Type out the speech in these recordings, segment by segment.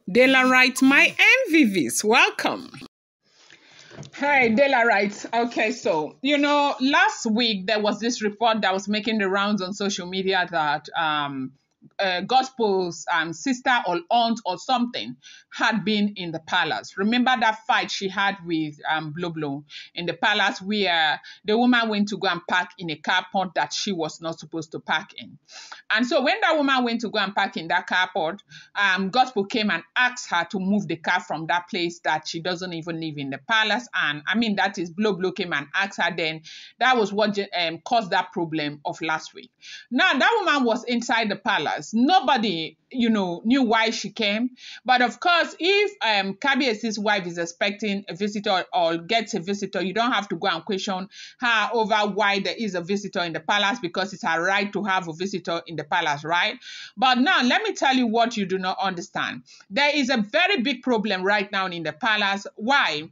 Ile-Ife, my MVVs, welcome. Hi, Ile-Ife. Okay, so, last week there was this report that was making the rounds on social media that Gospel's sister or aunt or something had been in the palace. Remember that fight she had with Blo in the palace where the woman went to go and park in a car park that she was not supposed to park in. And so when that woman went to go and park in that car park, Gospel came and asked her to move the car from that place that she doesn't even live in the palace. And I mean, that is Blo came and asked her then. That was what caused that problem of last week. Now, that woman was inside the palace. Nobody, knew why she came. But of course, if Kabiesi's wife is expecting a visitor or gets a visitor, you don't have to go and question her over why there is a visitor in the palace, because it's her right to have a visitor in the palace, right? But now, let me tell you what you do not understand. There is a very big problem right now in the palace. Why?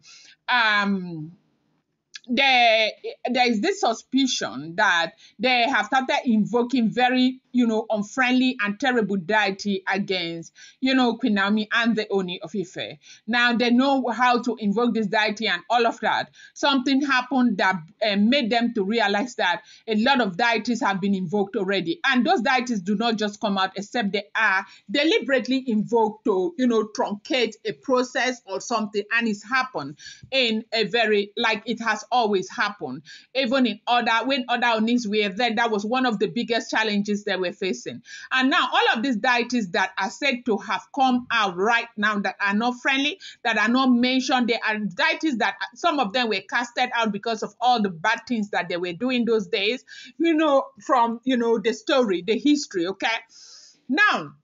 There is this suspicion that they have started invoking very, unfriendly and terrible deity against, Queen Naomi and the Oni of Ife. Now they know how to invoke this deity and all of that. Something happened that made them to realize that a lot of deities have been invoked already. And those deities do not just come out, except they are deliberately invoked to, truncate a process or something. And it's happened in a very, like it has always happened. Even when other Onis were there, that was one of the biggest challenges they were facing. And now all of these deities that are said to have come out right now that are not friendly, that are not mentioned, they are deities that some of them were casted out because of all the bad things that they were doing those days, from, the story, the history, okay? Now,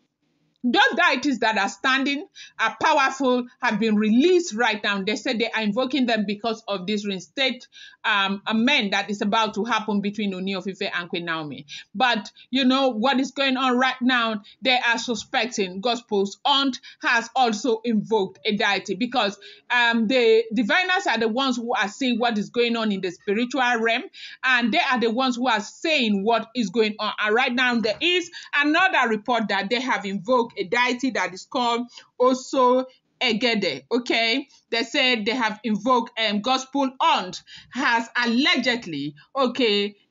those deities that are standing, are powerful, have been released right now. They said they are invoking them because of this reinstatement that is about to happen between Oni of Ife and Queen Naomi. But what is going on right now? They are suspecting Gospel's aunt has also invoked a deity, because the diviners are the ones who are seeing what is going on in the spiritual realm, and they are the ones who are saying what is going on. And right now there is another report that they have invoked a deity that is called Oso-Igede, okay? They said they have invoked Gospel aunt has allegedly,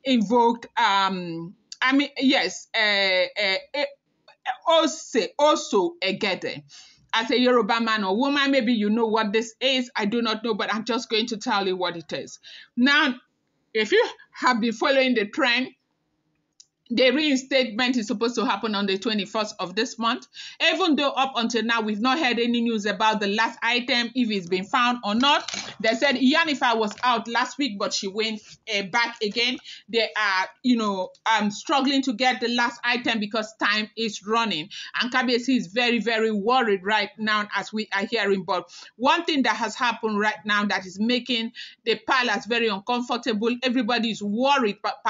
invoked Oso-Igede. As a Yoruba man or woman, maybe you know what this is. I do not know, but I'm just going to tell you what it is. Now, if you have been following the trend, the reinstatement is supposed to happen on the 21st of this month. Even though up until now, we've not heard any news about the last item, if it's been found or not. They said Ile-Ife was out last week, but she went back again. They are, struggling to get the last item because time is running. And Kabiesi is very, very worried right now as we are hearing. But one thing that has happened right now that is making the palace very uncomfortable, everybody is worried, but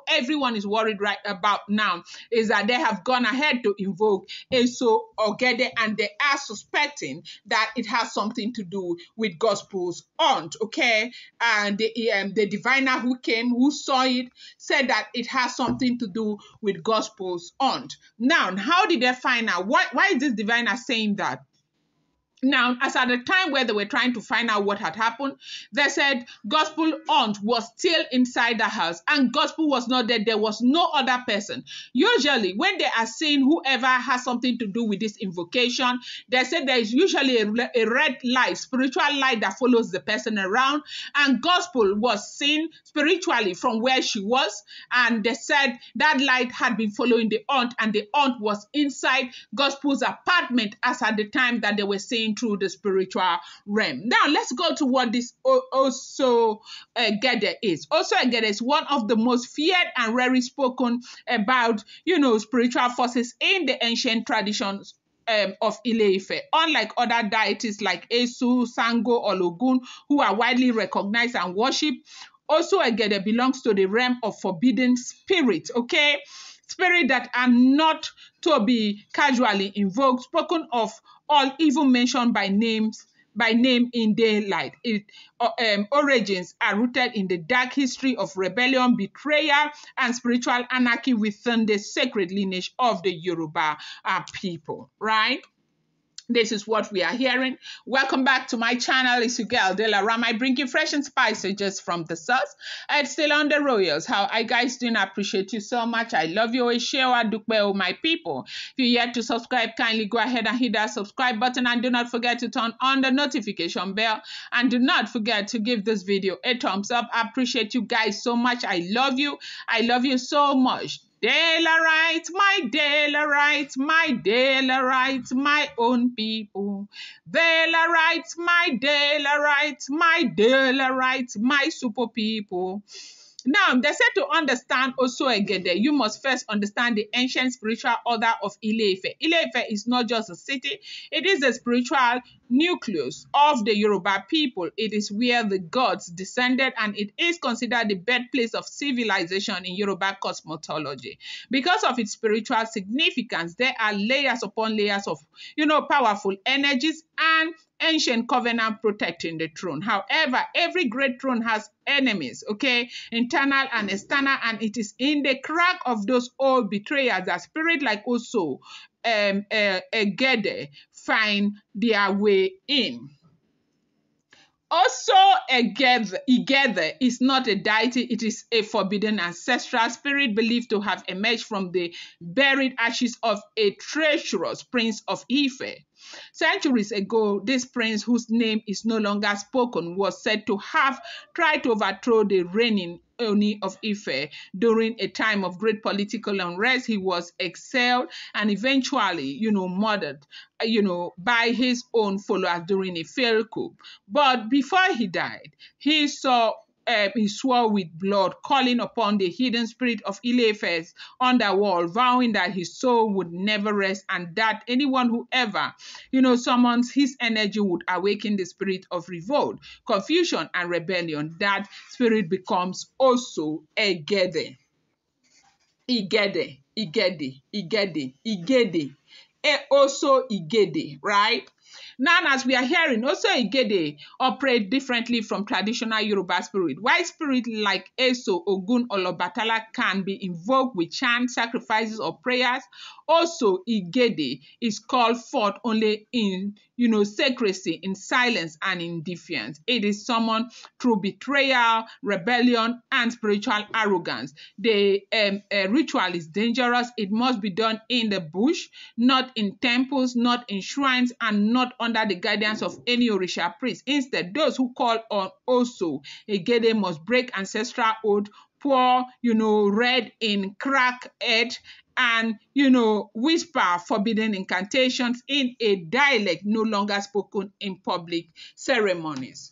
everyone is worried right about now, is that they have gone ahead to invoke Oso-Igede, and they are suspecting that it has something to do with Gospel's aunt, okay? And the diviner who saw it, said that it has something to do with Gospel's aunt. Now, how did they find out? Why is this diviner saying that? Now, as at the time where they were trying to find out what had happened, they said Gospel aunt was still inside the house and Gospel was not there. There was no other person. Usually, when they are saying whoever has something to do with this invocation, they said there is usually a red light, spiritual light that follows the person around. And Gospel was seen spiritually from where she was. And they said that light had been following the aunt, and the aunt was inside Gospel's apartment as at the time that they were saying through the spiritual realm. Now, let's go to what this Oso-Igede is. Oso-Igede is one of the most feared and rarely spoken about, spiritual forces in the ancient traditions of Ile-Ife. Unlike other deities like Esu, Sango, or Ogun, who are widely recognized and worshipped, Oso-Igede belongs to the realm of forbidden spirits, okay? Spirit that are not to be casually invoked, spoken of, or even mentioned by name in daylight. Origins are rooted in the dark history of rebellion, betrayal, and spiritual anarchy within the sacred lineage of the Yoruba people, right? This is what we are hearing. Welcome back to my channel. It's your girl, Delaram. I bring you fresh and spicy just from the source. It's still on the Royals. How I guys doing? I appreciate you so much. I love you. My people. If you're yet to subscribe, kindly go ahead and hit that subscribe button. And do not forget to turn on the notification bell. And do not forget to give this video a thumbs up. I appreciate you guys so much. I love you. I love you so much. Daylight, my daylight, my daylight, my own people. Daylight, my daylight, my daylight, my super people. Now, they said to understand Oso-Igede, you must first understand the ancient spiritual order of Ile-Ife. Ile-Ife is not just a city, it is a spiritual nucleus of the Yoruba people. It is where the gods descended, and it is considered the birthplace of civilization in Yoruba cosmology. Because of its spiritual significance, there are layers upon layers of, powerful energies and ancient covenant protecting the throne. However, every great throne has enemies, okay, internal and external, and it is in the crack of those old betrayers that spirit like Oso-Igede find their way in. Oso-Igede is not a deity, it is a forbidden ancestral spirit believed to have emerged from the buried ashes of a treacherous prince of Ife. Centuries ago, this prince, whose name is no longer spoken, was said to have tried to overthrow the reigning Oni of Ife. During a time of great political unrest, he was exiled and eventually, murdered, by his own followers during a failed coup. But before he died, he swore with blood, calling upon the hidden spirit of Ile-Ife's underworld, vowing that his soul would never rest and that anyone who ever, summons his energy would awaken the spirit of revolt, confusion, and rebellion. That spirit becomes Oso-Igede. Igede. Oso-Igede, right? Now, as we are hearing, Oso-Igede operate differently from traditional Yoruba spirit. While spirit like Eso, Ogun, or Obatala can be invoked with chant, sacrifices, or prayers, Oso-Igede is called forth only in, secrecy, in silence, and in defiance. It is summoned through betrayal, rebellion, and spiritual arrogance. The ritual is dangerous. It must be done in the bush, not in temples, not in shrines, and not under the guidance of any Orisha priest. Instead, those who call on Oso-Igede must break ancestral oath, pour, red in crack head, and, whisper forbidden incantations in a dialect no longer spoken in public ceremonies.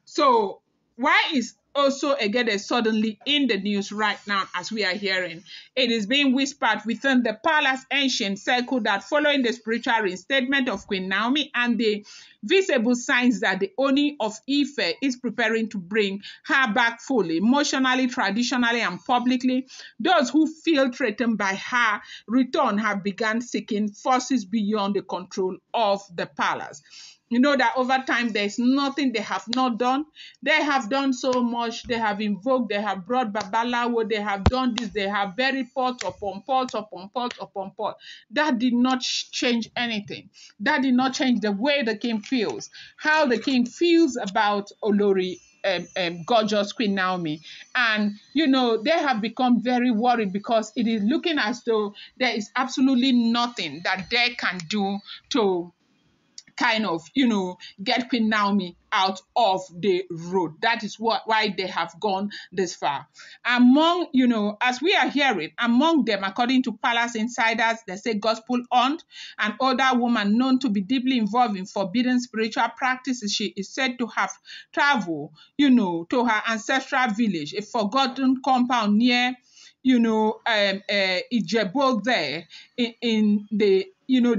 So, why is Oso-Igede suddenly in the news right now as we are hearing? It is being whispered within the palace ancient circle that following the spiritual reinstatement of Queen Naomi and the visible signs that the Oni of Ife is preparing to bring her back fully, emotionally, traditionally, and publicly, those who feel threatened by her return have begun seeking forces beyond the control of the palace. You know that over time, there's nothing they have not done. They have done so much. They have invoked, they have brought Babalawo, they have done this, they have buried pot upon pot upon pot upon pot. That did not change anything. That did not change the way the king feels, how the king feels about Olori gorgeous Queen Naomi. And, they have become very worried because it is looking as though there is absolutely nothing that they can do to kind of, get Queen Naomi out of the road. That is why they have gone this far. Among, as we are hearing, among them, according to palace insiders, they say gospel aunt, an older woman known to be deeply involved in forbidden spiritual practices. She is said to have traveled, to her ancestral village, a forgotten compound near, Ijebu there in the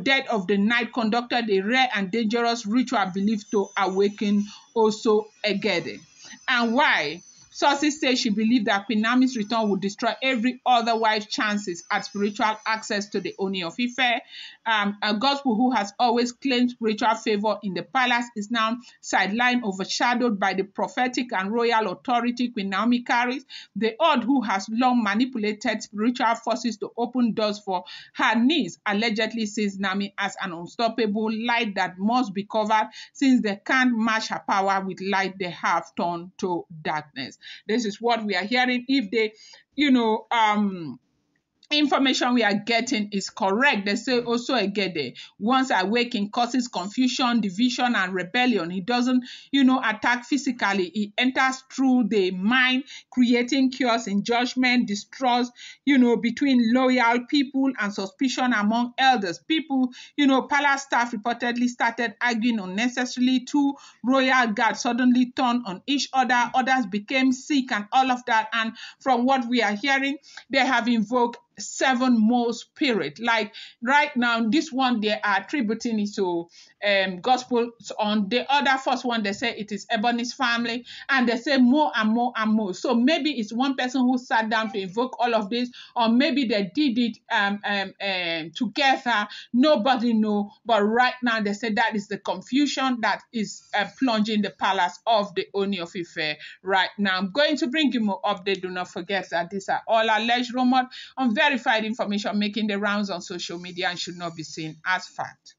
dead of the night, conducted a rare and dangerous ritual believed to awaken Oso-Igede. And why? Sources say she believed that Queen Naomi's return would destroy every other wife's chances at spiritual access to the Oni of Ife. A gospel who has always claimed spiritual favor in the palace is now sidelined, overshadowed by the prophetic and royal authority Queen Naomi carries. The odd who has long manipulated spiritual forces to open doors for her niece allegedly sees Naomi as an unstoppable light that must be covered, since they can't match her power with light they have turned to darkness. This is what we are hearing. If they, information we are getting is correct, they say Oso-Igede, once awakened, causes confusion, division, and rebellion. He doesn't, attack physically. He enters through the mind, creating chaos in judgment, distrust, between loyal people and suspicion among elders. People, palace staff reportedly started arguing unnecessarily. Two royal guards suddenly turned on each other. Others became sick and all of that. And from what we are hearing, they have invoked 7 more spirit. Like right now, this one they are attributing it to gospel. On the other first one, they say it is Ebony's family, and they say more and more and more. So maybe it's one person who sat down to invoke all of this, or maybe they did it together. Nobody know. But right now, they say that is the confusion that is plunging the palace of the Oni of Ife right now. I'm going to bring you more update. Do not forget that these are all alleged rumors, unverified information making the rounds on social media and should not be seen as fact.